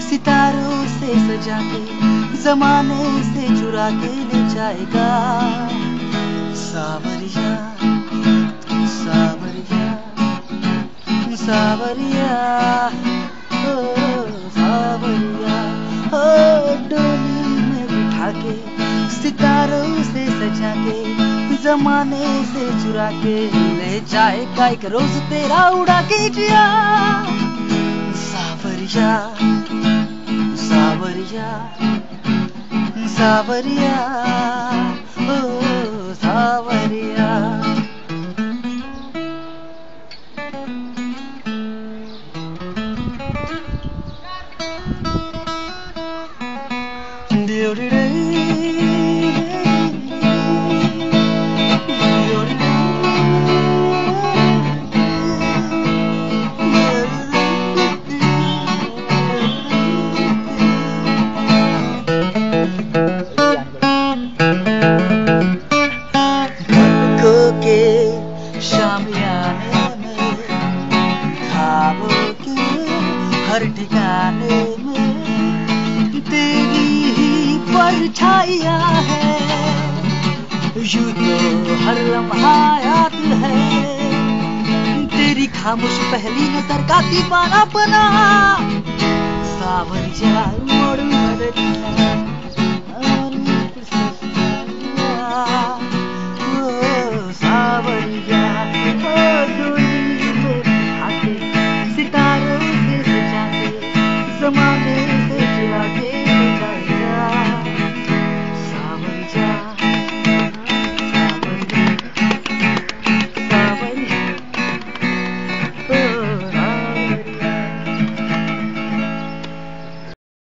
सितारों से सजा के जमाने से चुरा के ले जाएगा। सावरिया सावरिया सावरिया ओ सावरिया, ओ डोली में बिठा के सितारों से सजा के जमाने से चुरा के ले जाएगा एक रोज तेरा उड़ा के जिया। सावरिया सावरिया सावरिया ओ सावरिया। शामियाने में ख्वाबों के हर ठिकाने में तेरी ही परछाइयाँ है। यूं तो हर लम्हा याद है तेरी खामोश पहली नजर का दीवाना बना। सावरिया मोड़ बदलिया सावरिया, डोली में आके सितारों से सजा के जमाने से चुरा के